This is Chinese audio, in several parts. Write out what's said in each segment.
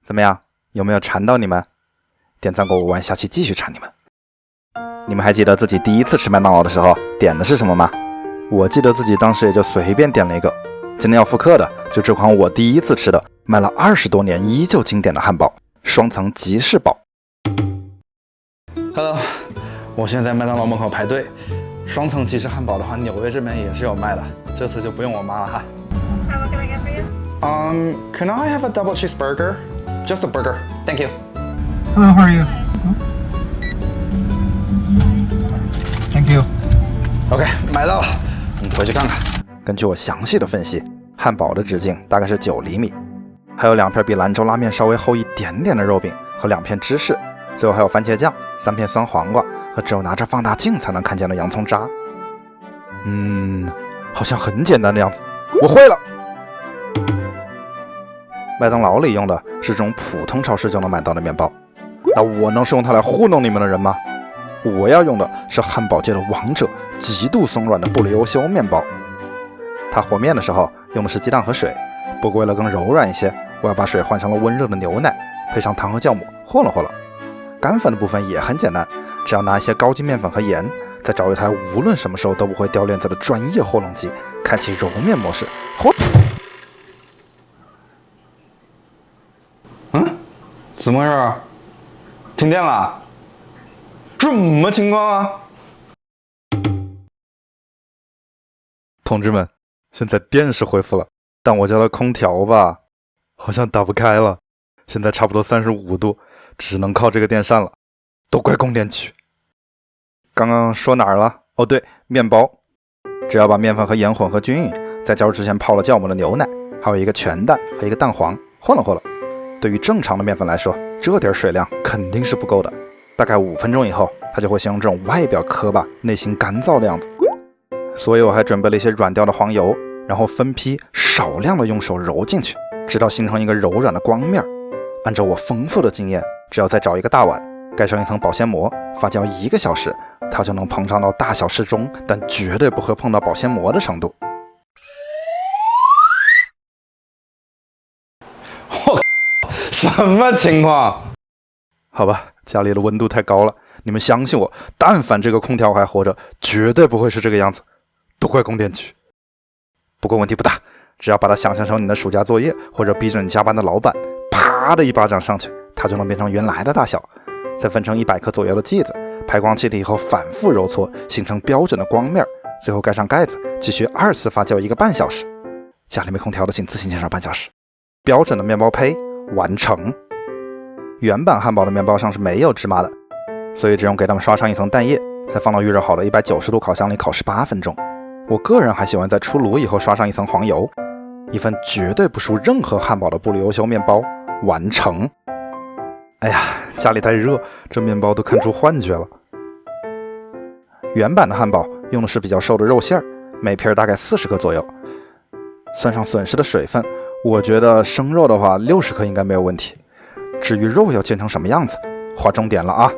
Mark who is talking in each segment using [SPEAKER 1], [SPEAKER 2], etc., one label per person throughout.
[SPEAKER 1] 怎么样？有没有馋到你们？点赞过5万，下期继续馋你们。你们还记得自己第一次吃麦当劳的时候点的是什么吗？我记得自己当时也就随便点了一个。今天要复刻的就这款我第一次吃的，卖了20多年依旧经典的汉堡——双层吉士堡。Hello， 我现在在麦当劳门口排队。双层吉士汉堡的话，纽约这边也是有卖的，这次就不用我妈了哈。
[SPEAKER 2] What can I get for you?
[SPEAKER 1] Can I have a double cheeseburger? Just a burger, thank you.
[SPEAKER 3] Hello, how are you? Thank you.
[SPEAKER 1] OK， 买到了，我们回去看看。根据我详细的分析，汉堡的直径大概是9厘米，还有2片比兰州拉面稍微厚一点点的肉饼和2片芝士，最后还有番茄酱、3片酸黄瓜和只有拿着放大镜才能看见的洋葱渣。好像很简单的样子。我会了。麦当劳里用的是这种普通超市就能买到的面包，那我能是用它来糊弄你们的人吗？我要用的是汉堡界的王者，极度松软的布里欧修面包。它和面的时候用的是鸡蛋和水，不过为了更柔软一些，我要把水换成了温热的牛奶，配上糖和酵母和了和了。干粉的部分也很简单，只要拿一些高筋面粉和盐，再找一台无论什么时候都不会掉链子的专业和弄机，开启揉面模式和。怎么回事？停电了？什么情况啊？同志们，现在电是恢复了，但我家的空调吧，好像打不开了。现在差不多35度，只能靠这个电扇了。都怪供电区。刚刚说哪儿了？哦对，面包。只要把面粉和盐混合均匀，再加入之前泡了酵母的牛奶，还有一个全蛋和一个蛋黄，和了和了。对于正常的面粉来说，这点水量肯定是不够的。大概5分钟以后，它就会形成这种外表磕巴、内心干燥的样子。所以我还准备了一些软掉的黄油，然后分批少量的用手揉进去，直到形成一个柔软的光面。按照我丰富的经验，只要再找一个大碗，盖上一层保鲜膜，发酵1个小时，它就能膨胀到大小适中，但绝对不会碰到保鲜膜的程度。什么情况？好吧，家里的温度太高了，你们相信我，但凡这个空调还活着，绝对不会是这个样子，都怪供电区。不过问题不大，只要把它想象成你的暑假作业，或者逼着你加班的老板，啪的一巴掌上去，它就能变成原来的大小。再分成100克左右的剂子，排光气体以后反复揉搓，形成标准的光面，最后盖上盖子，继续2次发酵1个半小时。家里没空调的请自行减少半小时。标准的面包胚完成。原版汉堡的面包上是没有芝麻的，所以只用给它们刷上一层蛋液，再放到预热好的190度烤箱里烤18分钟。我个人还喜欢在出炉以后刷上一层黄油。一份绝对不输任何汉堡的布里欧修面包完成。哎呀，家里太热，这面包都看出幻觉了。原版的汉堡用的是比较瘦的肉馅儿，每片大概40克左右。算上损失的水分，我觉得生肉的话60克应该没有问题。至于肉要煎成什么样子，划重点了啊！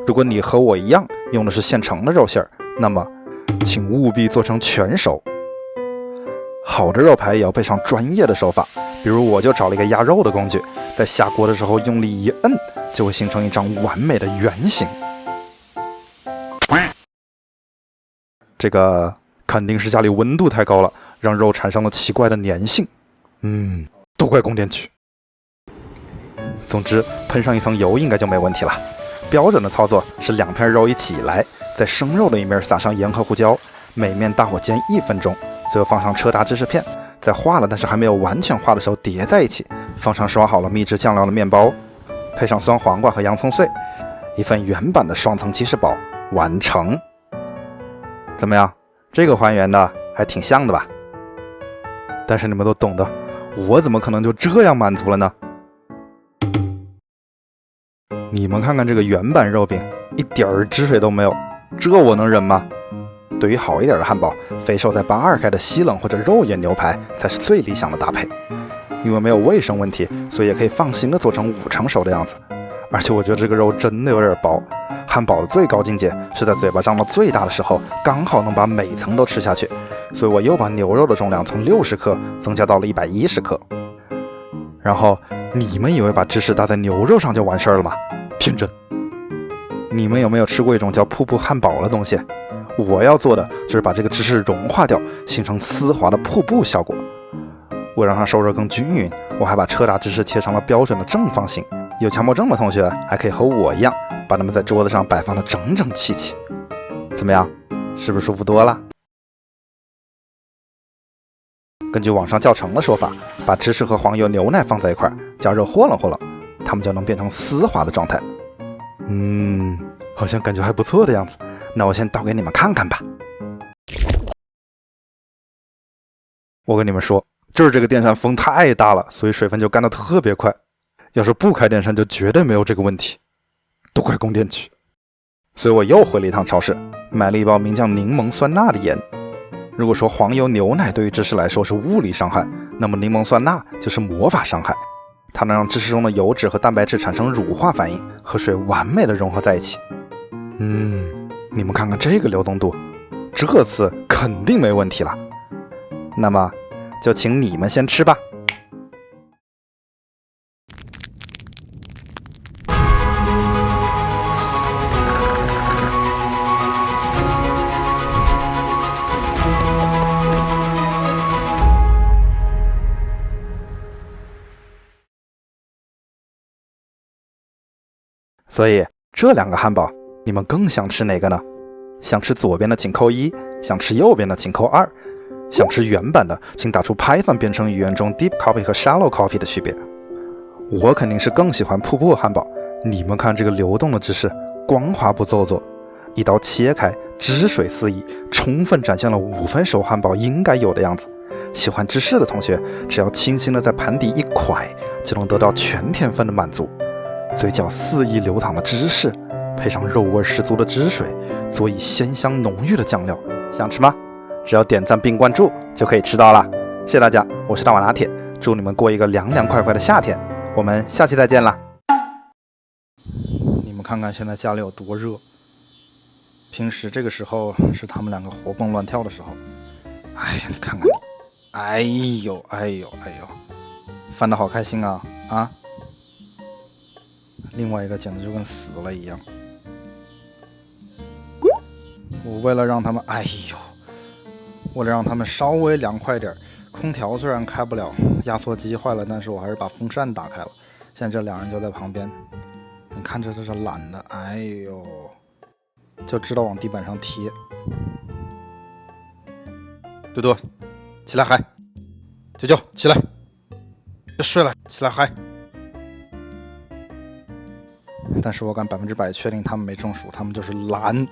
[SPEAKER 1] 如果你和我一样用的是现成的肉馅儿，那么请务必做成全熟。好的肉排也要配上专业的手法，比如我就找了一个压肉的工具，在下锅的时候用力一摁，就会形成一张完美的圆形。这个肯定是家里温度太高了，让肉产生了奇怪的粘性。都怪供电区。总之，喷上一层油应该就没问题了。标准的操作是2片肉一起来，在生肉的一面撒上盐和胡椒，每面大火煎1分钟，最后放上车达芝士片，在化了但是还没有完全化的时候叠在一起，放上刷好了秘制酱料的面包，配上酸黄瓜和洋葱碎，一份原版的双层吉士堡完成。怎么样？这个还原的还挺像的吧？但是你们都懂的，我怎么可能就这样满足了呢？你们看看这个原版肉饼，一点儿汁水都没有，这我能忍吗？对于好一点的汉堡，肥瘦在82开的西冷或者肉眼牛排才是最理想的搭配。因为没有卫生问题，所以也可以放心的做成5成熟的样子。而且我觉得这个肉真的有点薄，汉堡的最高境界是在嘴巴张到最大的时候，刚好能把每层都吃下去。所以我又把牛肉的重量从60克增加到了110克。然后你们以为把芝士搭在牛肉上就完事儿了吗？天真！你们有没有吃过一种叫瀑布汉堡的东西？我要做的就是把这个芝士融化掉，形成丝滑的瀑布效果。为了让它受热更均匀，我还把车达芝士切成了标准的正方形。有强迫症的同学还可以和我一样，把它们在桌子上摆放得整整齐齐。怎么样，是不是舒服多了？根据网上教程的说法，把芝士和黄油、牛奶放在一块，加热和了，它们就能变成丝滑的状态。好像感觉还不错的样子。那我先倒给你们看看吧。我跟你们说，就是这个电扇风太大了，所以水分就干得特别快。要是不开电扇，就绝对没有这个问题。都怪供电区。所以我又回了一趟超市，买了一包名叫柠檬酸钠的盐。如果说黄油、牛奶对于芝士来说是物理伤害，那么柠檬酸钠就是魔法伤害。它能让芝士中的油脂和蛋白质产生乳化反应，和水完美的融合在一起。你们看看这个流动度，这次肯定没问题了。那么就请你们先吃吧。所以这两个汉堡，你们更想吃哪个呢？想吃左边的请扣1，想吃右边的请扣2。想吃原版的，请打出 Python 编程语言中 Deep Coffee 和 Shallow Coffee 的区别。我肯定是更喜欢瀑布汉堡。你们看这个流动的芝士，光滑不做作，一刀切开，汁水四溢，充分展现了5分熟汉堡应该有的样子。喜欢芝士的同学，只要轻轻的在盘底一蒯，就能得到全甜分的满足。嘴角肆意流淌的芝士，配上肉味十足的汁水，佐以鲜香浓郁的酱料，想吃吗？只要点赞并关注就可以吃到了。谢谢大家，我是大瓦拿铁，祝你们过一个凉凉快快的夏天。我们下期再见啦！你们看看现在家里有多热，平时这个时候是他们两个活蹦乱跳的时候。哎呀，你看看你，哎呦，翻得好开心啊！另外一个简直就跟死了一样。我为了让他们，为了让他们稍微凉快点，空调虽然开不了，压缩机坏了，但是我还是把风扇打开了。现在这两人就在旁边，你看这是懒的，就知道往地板上贴。嘟嘟，起来嗨！啾啾，起来！别睡了，起来嗨！但是我敢100%确定他们没中暑，他们就是懒。